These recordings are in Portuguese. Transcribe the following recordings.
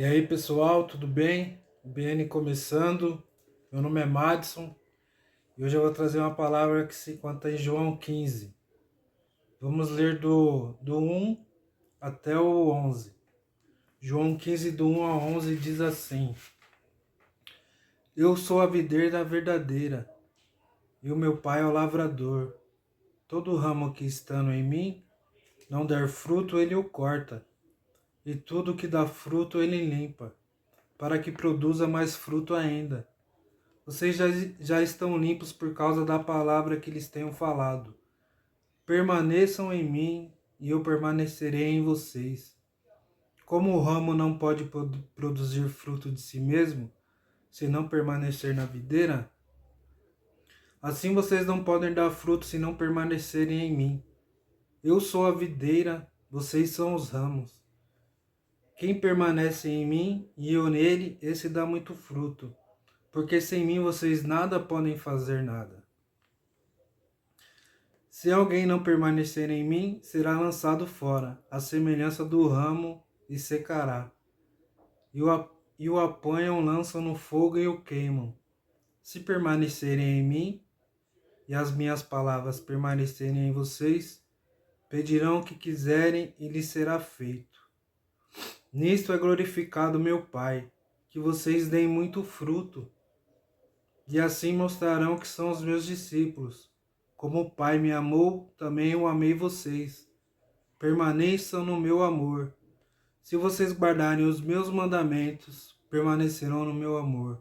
E aí, pessoal, tudo bem? BN começando. Meu nome é Madison e hoje eu vou trazer uma palavra que se encontra em João 15. Vamos ler do 1 até o 11. João 15, do 1 ao 11 diz assim: Eu sou a videira verdadeira e o meu pai é o lavrador. Todo ramo que estando em mim não der fruto, ele o corta, e tudo que dá fruto ele limpa, para que produza mais fruto ainda. Vocês já estão limpos por causa da palavra que lhes tenho falado. Permaneçam em mim e eu permanecerei em vocês. Como o ramo não pode produzir fruto de si mesmo, se não permanecer na videira, assim vocês não podem dar fruto se não permanecerem em mim. Eu sou a videira, vocês são os ramos. Quem permanece em mim e eu nele, esse dá muito fruto, porque sem mim vocês nada podem fazer nada. Se alguém não permanecer em mim, será lançado fora, à semelhança do ramo, e secará. E o apanham, lançam no fogo e o queimam. Se permanecerem em mim, e as minhas palavras permanecerem em vocês, pedirão o que quiserem e lhes será feito. Nisto é glorificado meu Pai, que vocês deem muito fruto, e assim mostrarão que são os meus discípulos. Como o Pai me amou, também eu amei vocês. Permaneçam no meu amor. Se vocês guardarem os meus mandamentos, permanecerão no meu amor.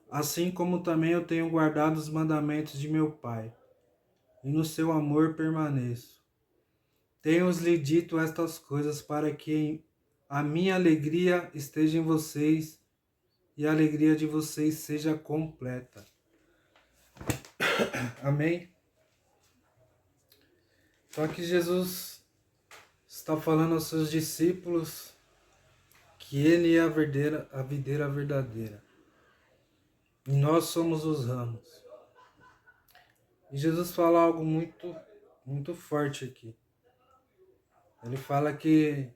Assim como também eu tenho guardado os mandamentos de meu Pai, e no seu amor permaneço. Tenho-lhe dito estas coisas para que a minha alegria esteja em vocês e a alegria de vocês seja completa. Amém? Só que Jesus está falando aos seus discípulos que ele é a videira verdadeira. E nós somos os ramos. E Jesus fala algo muito forte aqui. Ele fala que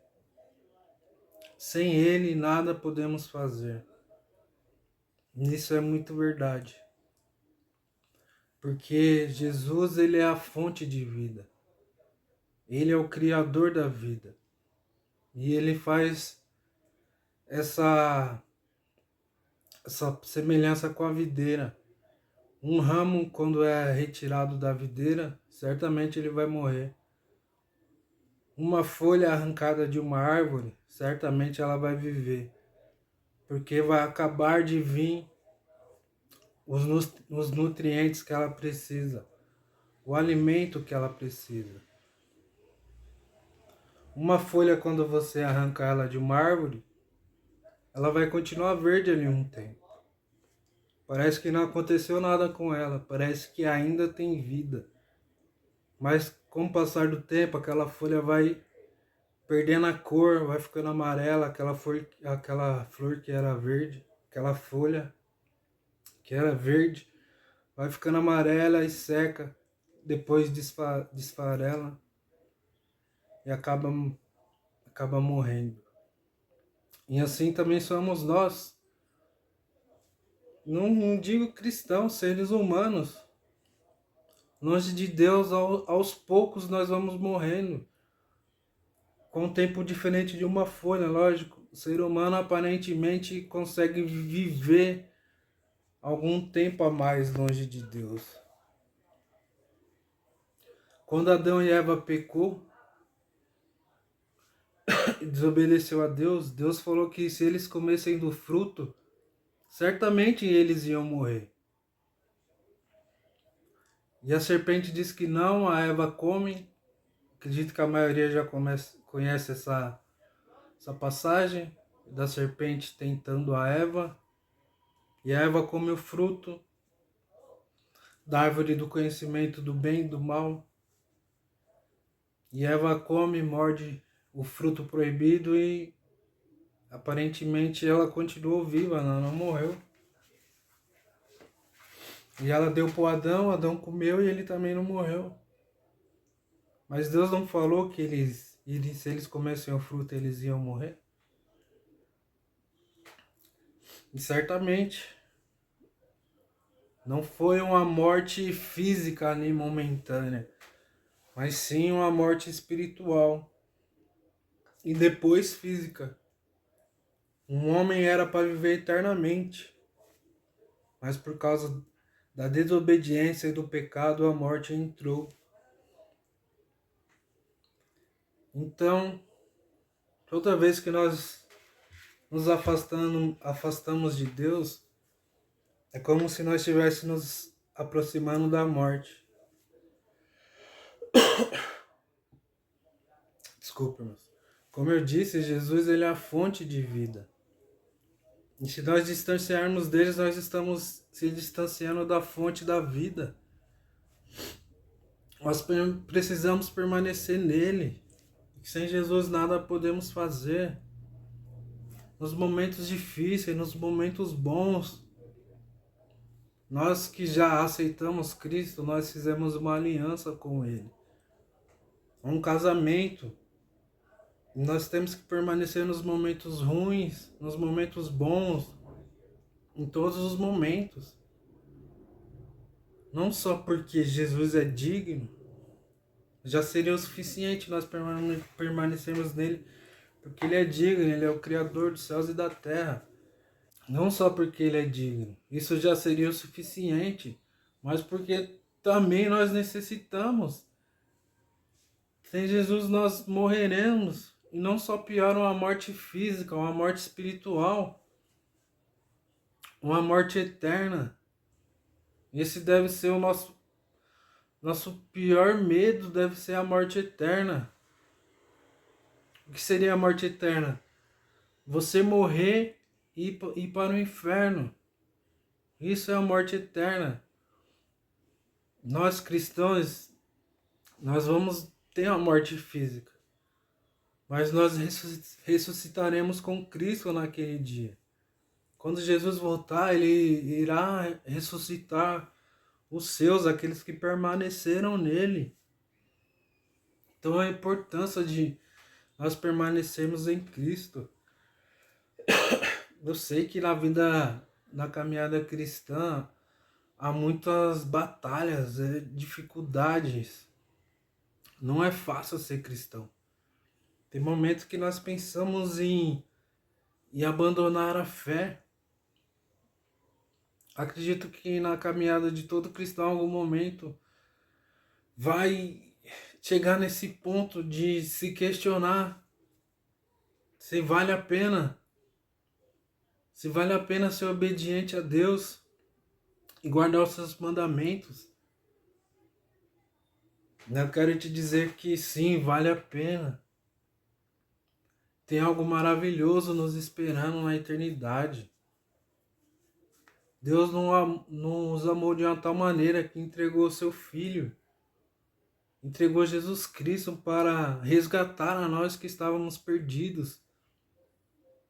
sem ele nada podemos fazer. E isso é muito verdade. Porque Jesus, ele é a fonte de vida. Ele é o criador da vida. E ele faz essa semelhança com a videira. Um ramo, quando é retirado da videira, certamente ele vai morrer. Uma folha arrancada de uma árvore, certamente ela vai viver. Porque vai acabar de vir os nutrientes que ela precisa. O alimento que ela precisa. Uma folha, quando você arranca ela de uma árvore, ela vai continuar verde ali um tempo. Parece que não aconteceu nada com ela, parece que ainda tem vida. Mas com o passar do tempo, aquela folha vai perdendo a cor, vai ficando amarela, aquela flor que era verde, aquela folha que era verde, vai ficando amarela e seca, depois desfarela e acaba morrendo. E assim também somos nós. Não digo cristãos, seres humanos. Longe de Deus, aos poucos nós vamos morrendo. Com um tempo diferente de uma folha, lógico. O ser humano aparentemente consegue viver algum tempo a mais longe de Deus. Quando Adão e Eva pecou e desobedeceu a Deus, Deus falou que se eles comessem do fruto, certamente eles iam morrer. E a serpente diz que não, a Eva come. Acredito que a maioria já conhece essa passagem da serpente tentando a Eva. E a Eva come o fruto da árvore do conhecimento do bem e do mal. E Eva come, morde o fruto proibido e aparentemente ela continuou viva, ela não morreu. E ela deu para o Adão, Adão comeu e ele também não morreu. Mas Deus não falou que se eles comessem o fruto eles iam morrer? E certamente não foi uma morte física ali momentânea, mas sim uma morte espiritual e depois física. Um homem era para viver eternamente, mas por causa da desobediência e do pecado a morte entrou. Então, toda vez que nós nos afastamos de Deus, é como se nós estivéssemos nos aproximando da morte. Desculpa, irmãos. Como eu disse, Jesus ele é a fonte de vida. E se nós distanciarmos deles, nós estamos se distanciando da fonte da vida. Nós precisamos permanecer nele. Sem Jesus nada podemos fazer. Nos momentos difíceis, nos momentos bons, nós que já aceitamos Cristo, nós fizemos uma aliança com Ele. Um casamento. Nós temos que permanecer nos momentos ruins, nos momentos bons, em todos os momentos. Não só porque Jesus é digno, já seria o suficiente nós permanecermos nele, porque ele é digno, ele é o Criador dos céus e da terra. Não só porque ele é digno, isso já seria o suficiente, mas porque também nós necessitamos. Sem Jesus nós morreremos, e não só pior uma morte física, uma morte espiritual, uma morte eterna. Esse deve ser o nosso pior medo, deve ser a morte eterna. O que seria a morte eterna? Você morrer e ir para o inferno. Isso é a morte eterna. Nós cristãos, nós vamos ter a morte física, mas nós ressuscitaremos com Cristo naquele dia. Quando Jesus voltar, ele irá ressuscitar os seus, aqueles que permaneceram nele. Então a importância de nós permanecermos em Cristo. Eu sei que na caminhada cristã, há muitas batalhas, dificuldades. Não é fácil ser cristão. Tem momentos que nós pensamos em abandonar a fé. Acredito que na caminhada de todo cristão, em algum momento, vai chegar nesse ponto de se questionar se vale a pena. Se vale a pena ser obediente a Deus e guardar os seus mandamentos. Eu quero te dizer que sim, vale a pena. Tem algo maravilhoso nos esperando na eternidade. Deus nos amou de uma tal maneira que entregou seu Filho. Entregou Jesus Cristo para resgatar a nós que estávamos perdidos.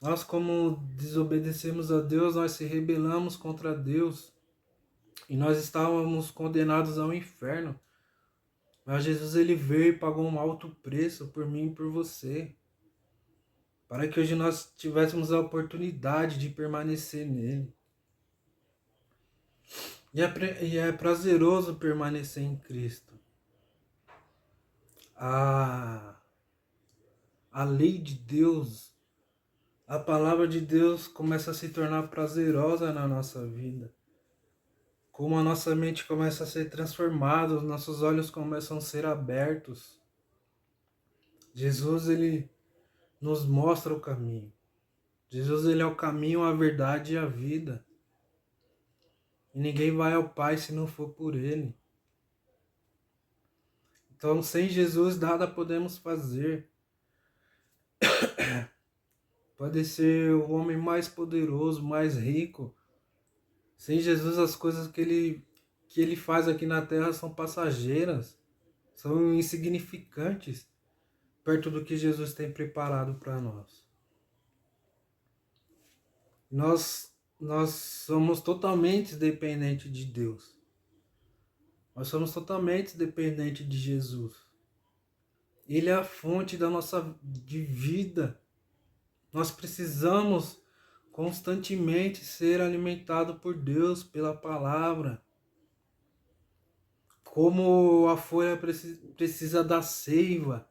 Nós, como desobedecemos a Deus, nós se rebelamos contra Deus. E nós estávamos condenados ao inferno. Mas Jesus ele veio e pagou um alto preço por mim e por você. Para que hoje nós tivéssemos a oportunidade de permanecer nele. E é prazeroso permanecer em Cristo. A lei de Deus, a palavra de Deus começa a se tornar prazerosa na nossa vida. Como a nossa mente começa a ser transformada, os nossos olhos começam a ser abertos. Jesus, ele nos mostra o caminho. Jesus, ele é o caminho, a verdade e a vida. E ninguém vai ao Pai se não for por Ele. Então, sem Jesus, nada podemos fazer. Pode ser o homem mais poderoso, mais rico. Sem Jesus, as coisas que ele faz aqui na Terra são passageiras, são insignificantes, perto do que Jesus tem preparado para nós. Nós somos totalmente dependentes de Deus. Nós somos totalmente dependentes de Jesus. Ele é a fonte da nossa de vida. Nós precisamos constantemente ser alimentado por Deus, pela palavra. Como a folha precisa da seiva,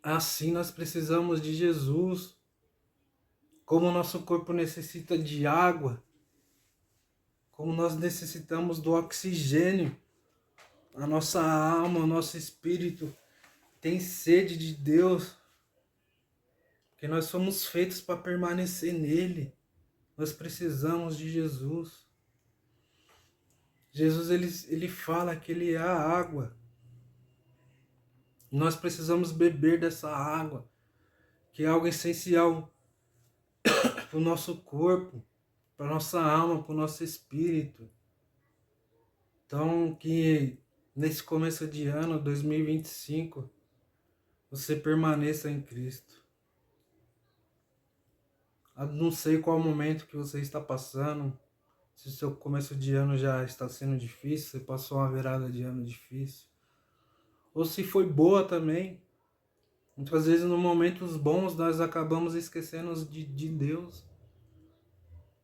assim nós precisamos de Jesus. Como o nosso corpo necessita de água, como nós necessitamos do oxigênio, a nossa alma, o nosso espírito tem sede de Deus, porque nós somos feitos para permanecer nele. Nós precisamos de Jesus. Jesus ele fala que ele é a água. Nós precisamos beber dessa água, que é algo essencial para o nosso corpo, para a nossa alma, para o nosso espírito. Então, que nesse começo de ano, 2025, você permaneça em Cristo. Eu não sei qual momento que você está passando, se o seu começo de ano já está sendo difícil, você passou uma virada de ano difícil, ou se foi boa também. Muitas vezes, nos momentos bons, nós acabamos esquecendo de Deus.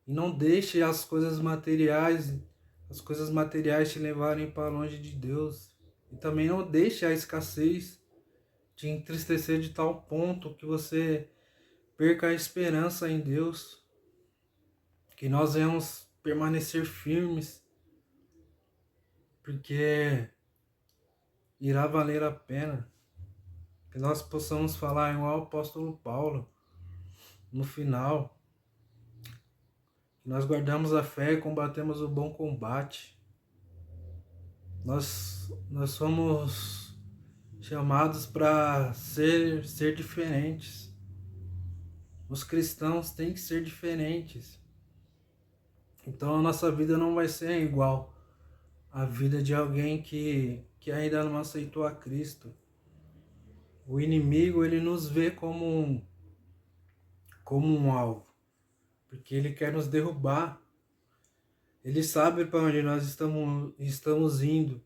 E não deixe as coisas materiais te levarem para longe de Deus. E também não deixe a escassez te entristecer de tal ponto que você perca a esperança em Deus. Que nós venhamos permanecer firmes, porque irá valer a pena. Que nós possamos falar igual o apóstolo Paulo no final. Que nós guardamos a fé e combatemos o bom combate. Nós somos chamados para ser diferentes. Os cristãos têm que ser diferentes. Então a nossa vida não vai ser igual à vida de alguém que ainda não aceitou a Cristo. O inimigo, ele nos vê como um alvo, porque ele quer nos derrubar. Ele sabe para onde nós estamos indo.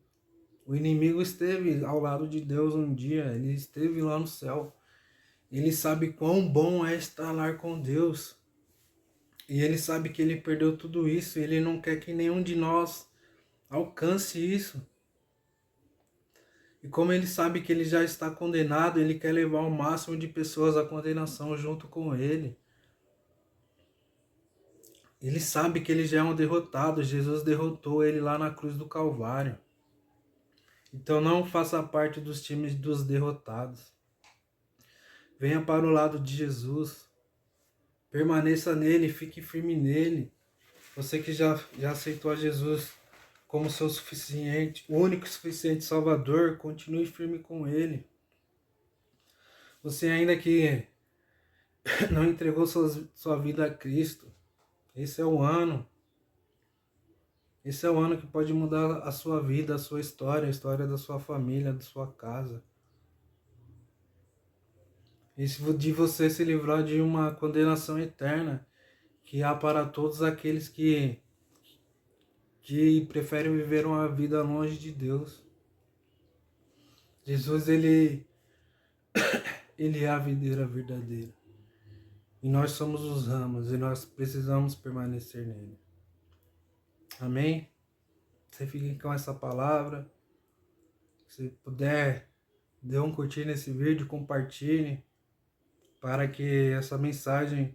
O inimigo esteve ao lado de Deus um dia, ele esteve lá no céu. Ele sabe quão bom é estar lá com Deus. E ele sabe que ele perdeu tudo isso, e ele não quer que nenhum de nós alcance isso. E como ele sabe que ele já está condenado, ele quer levar o máximo de pessoas à condenação junto com ele. Ele sabe que ele já é um derrotado, Jesus derrotou ele lá na cruz do Calvário. Então não faça parte dos times dos derrotados. Venha para o lado de Jesus. Permaneça nele, fique firme nele. Você que já aceitou a Jesus como seu suficiente, único e suficiente Salvador, continue firme com ele. Você ainda que não entregou sua vida a Cristo, esse é o ano. Esse é o ano que pode mudar a sua vida, a sua história, a história da sua família, da sua casa. Isso de você se livrar de uma condenação eterna que há para todos aqueles que preferem viver uma vida longe de Deus. Jesus, ele é a videira verdadeira. E nós somos os ramos e nós precisamos permanecer nele. Amém? Você fique com essa palavra. Se puder, dê um curtir nesse vídeo, compartilhe, para que essa mensagem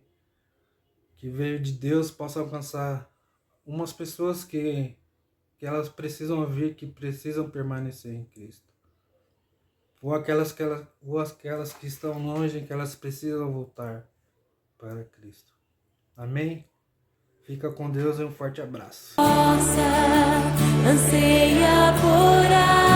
que veio de Deus possa alcançar umas pessoas que elas precisam ouvir, que precisam permanecer em Cristo. Ou aquelas que estão longe, que elas precisam voltar para Cristo. Amém? Fica com Deus e um forte abraço. Anseia por